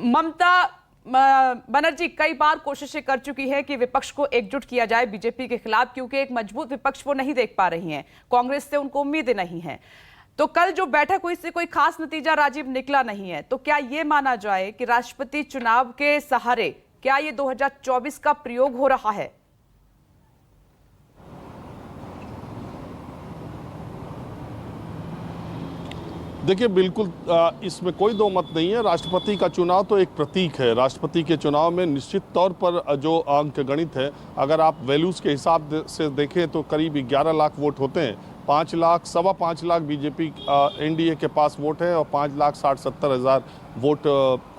ममता बनर्जी कई बार कोशिशें कर चुकी है कि विपक्ष को एकजुट किया जाए बीजेपी के खिलाफ, क्योंकि एक मजबूत विपक्ष वो नहीं देख पा रही हैं। कांग्रेस से उनको उम्मीदें नहीं है। तो कल जो बैठक हुई इससे कोई खास नतीजा राजीव निकला नहीं है। तो क्या ये माना जाए कि राष्ट्रपति चुनाव के सहारे क्या ये 2024 का प्रयोग हो रहा है? देखिए, बिल्कुल इसमें कोई दो मत नहीं है। राष्ट्रपति का चुनाव तो एक प्रतीक है। राष्ट्रपति के चुनाव में निश्चित तौर पर जो अंक गणित है, अगर आप वैल्यूज़ के हिसाब से देखें तो करीब 11 लाख वोट होते हैं। 5 लाख, 5.25 लाख बीजेपी एनडीए के पास वोट है और 5,60,70,000 वोट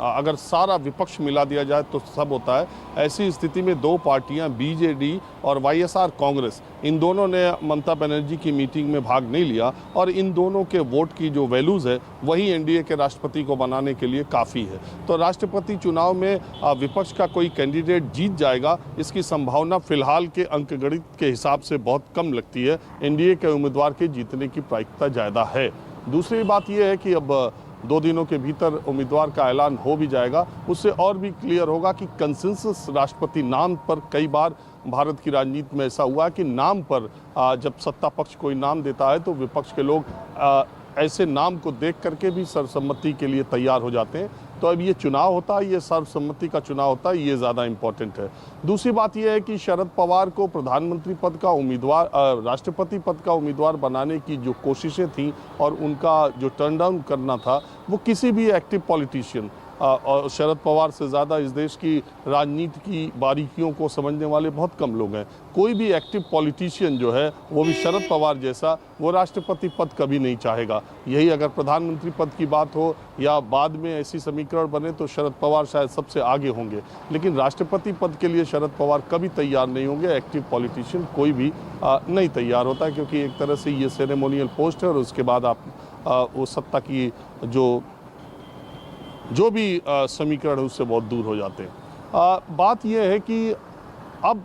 अगर सारा विपक्ष मिला दिया जाए तो सब होता है। ऐसी स्थिति में दो पार्टियां बीजेडी और वाईएसआर कांग्रेस, इन दोनों ने ममता बनर्जी की मीटिंग में भाग नहीं लिया और इन दोनों के वोट की जो वैल्यूज़ है वही एनडीए के राष्ट्रपति को बनाने के लिए काफ़ी है। तो राष्ट्रपति चुनाव में विपक्ष का कोई कैंडिडेट जीत जाएगा, इसकी संभावना फिलहाल के अंकगणित के हिसाब से बहुत कम लगती है। एनडीए के उम्मीदवार के जीतने की प्रायिकता ज़्यादा है। दूसरी बात यह है कि अब 2 दिनों के भीतर उम्मीदवार का ऐलान हो भी जाएगा। उससे और भी क्लियर होगा कि कंसेंसस राष्ट्रपति नाम पर, कई बार भारत की राजनीति में ऐसा हुआ कि नाम पर जब सत्ता पक्ष कोई नाम देता है तो विपक्ष के लोग ऐसे नाम को देख करके भी सर्वसम्मति के लिए तैयार हो जाते हैं। तो अब ये चुनाव होता है, ये सर्वसम्मति का चुनाव होता है, ये ज़्यादा इम्पोर्टेंट है। दूसरी बात यह है कि शरद पवार को प्रधानमंत्री पद का उम्मीदवार, राष्ट्रपति पद का उम्मीदवार बनाने की जो कोशिशें थीं और उनका जो टर्न डाउन करना था, वो किसी भी एक्टिव पॉलिटिशियन और शरद पवार से ज़्यादा इस देश की राजनीति की बारीकियों को समझने वाले बहुत कम लोग हैं। कोई भी एक्टिव पॉलिटिशियन जो है, वो भी शरद पवार जैसा, वो राष्ट्रपति पद कभी नहीं चाहेगा। यही अगर प्रधानमंत्री पद की बात हो या बाद में ऐसी समीकरण बने तो शरद पवार शायद सबसे आगे होंगे, लेकिन राष्ट्रपति पद के लिए शरद पवार कभी तैयार नहीं होंगे। एक्टिव पॉलिटिशियन कोई भी नहीं तैयार होता है, क्योंकि एक तरह से ये सेरेमोनियल पोस्ट है और उसके बाद आप वो सत्ता की जो भी समीकरण है उससे बहुत दूर हो जाते हैं। बात यह है कि अब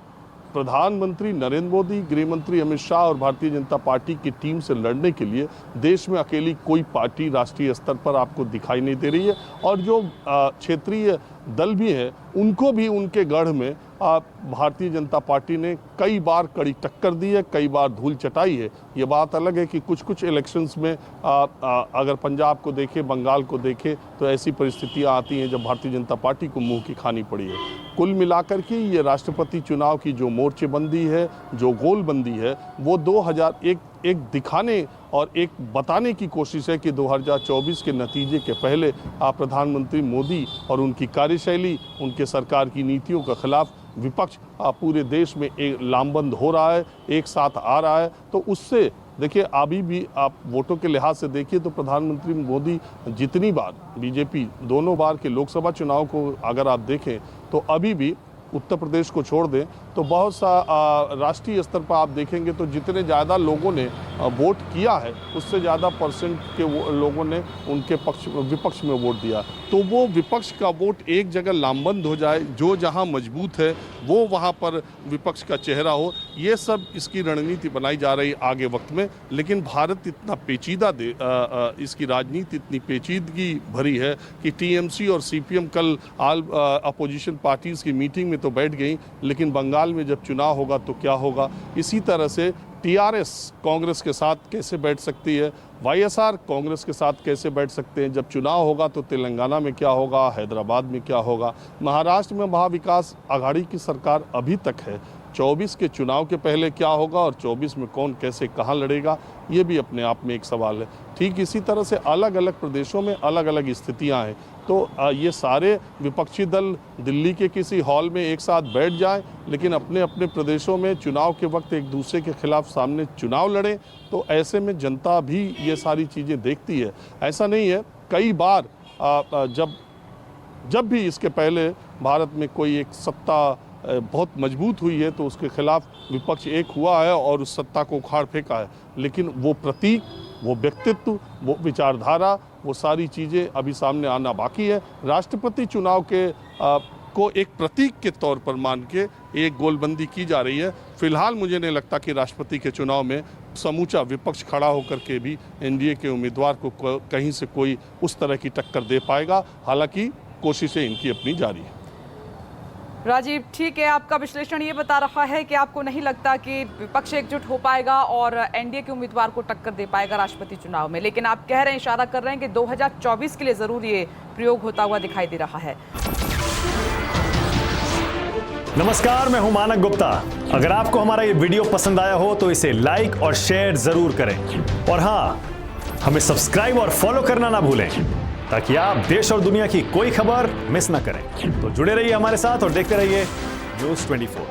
प्रधानमंत्री नरेंद्र मोदी, गृह मंत्री अमित शाह और भारतीय जनता पार्टी की टीम से लड़ने के लिए देश में अकेली कोई पार्टी राष्ट्रीय स्तर पर आपको दिखाई नहीं दे रही है। और जो क्षेत्रीय दल भी हैं, उनको भी उनके गढ़ में भारतीय जनता पार्टी ने कई बार कड़ी टक्कर दी है, कई बार धूल चटाई है। ये बात अलग है कि कुछ इलेक्शंस में अगर पंजाब को देखें, बंगाल को देखें, तो ऐसी परिस्थितियां आती हैं जब भारतीय जनता पार्टी को मुंह की खानी पड़ी है। कुल मिलाकर के ये राष्ट्रपति चुनाव की जो मोर्चेबंदी है, जो गोलबंदी है, वो 2001 दिखाने और एक बताने की कोशिश है कि 2024 के नतीजे के पहले प्रधानमंत्री मोदी और उनकी कार्यशैली, उनके सरकार की नीतियों के खिलाफ विपक्ष पूरे देश में एक लामबंद हो रहा है, एक साथ आ रहा है। तो उससे देखिए, अभी भी आप वोटों के लिहाज से देखिए तो प्रधानमंत्री मोदी जितनी बार, बीजेपी दोनों बार के लोकसभा चुनाव को अगर आप देखें तो अभी भी उत्तर प्रदेश को छोड़ दें तो बहुत सा राष्ट्रीय स्तर पर आप देखेंगे तो जितने ज़्यादा लोगों ने वोट किया है उससे ज़्यादा परसेंट के लोगों ने उनके विपक्ष में वोट दिया। तो वो विपक्ष का वोट एक जगह लामबंद हो जाए, जो जहां मजबूत है वो वहां पर विपक्ष का चेहरा हो, ये सब इसकी रणनीति बनाई जा रही आगे वक्त में। लेकिन भारत इतना पेचीदा इसकी राजनीति इतनी पेचीदगी भरी है कि टीएमसी और सीपीएम कल अपोजिशन पार्टीज़ की मीटिंग में तो बैठ गई, लेकिन बंगाल में जब चुनाव होगा तो क्या होगा। इसी तरह से टीआरएस कांग्रेस के साथ कैसे बैठ सकती है, वाईएसआर कांग्रेस के साथ कैसे बैठ सकते हैं। जब चुनाव होगा तो तेलंगाना में क्या होगा, हैदराबाद में क्या होगा, महाराष्ट्र में महाविकास आघाड़ी की सरकार अभी तक है। 24 के चुनाव के पहले क्या होगा और 24 में कौन कैसे कहाँ लड़ेगा, ये भी अपने आप में एक सवाल है। ठीक इसी तरह से अलग अलग प्रदेशों में अलग अलग स्थितियां हैं। तो ये सारे विपक्षी दल दिल्ली के किसी हॉल में एक साथ बैठ जाएं, लेकिन अपने अपने प्रदेशों में चुनाव के वक्त एक दूसरे के खिलाफ सामने चुनाव लड़ें, तो ऐसे में जनता भी ये सारी चीज़ें देखती है। ऐसा नहीं है, कई बार जब भी इसके पहले भारत में कोई एक सत्ता बहुत मजबूत हुई है तो उसके खिलाफ विपक्ष एक हुआ है और उस सत्ता को उखाड़ फेंका है। लेकिन वो प्रतीक, वो व्यक्तित्व, वो विचारधारा, वो सारी चीज़ें अभी सामने आना बाकी है। राष्ट्रपति चुनाव को एक प्रतीक के तौर पर मान के एक गोलबंदी की जा रही है। फिलहाल मुझे नहीं लगता कि राष्ट्रपति के चुनाव में समूचा विपक्ष खड़ा होकर के भी एनडीए के उम्मीदवार को कहीं से कोई उस तरह की टक्कर दे पाएगा। हालांकि कोशिशें इनकी अपनी जारी है। राजीव, ठीक है, आपका विश्लेषण ये बता रहा है कि आपको नहीं लगता कि विपक्ष एकजुट हो पाएगा और एनडीए के उम्मीदवार को टक्कर दे पाएगा राष्ट्रपति चुनाव में, लेकिन आप कह रहे हैं, इशारा कर रहे हैं कि 2024 के लिए जरूर ये प्रयोग होता हुआ दिखाई दे रहा है। नमस्कार, मैं हूं मानक गुप्ता। अगर आपको हमारा ये वीडियो पसंद आया हो तो इसे लाइक और शेयर जरूर करें, और हाँ, हमें सब्सक्राइब और फॉलो करना ना भूलें ताकि आप देश और दुनिया की कोई खबर मिस ना करें। तो जुड़े रहिए हमारे साथ और देखते रहिए न्यूज़ 24।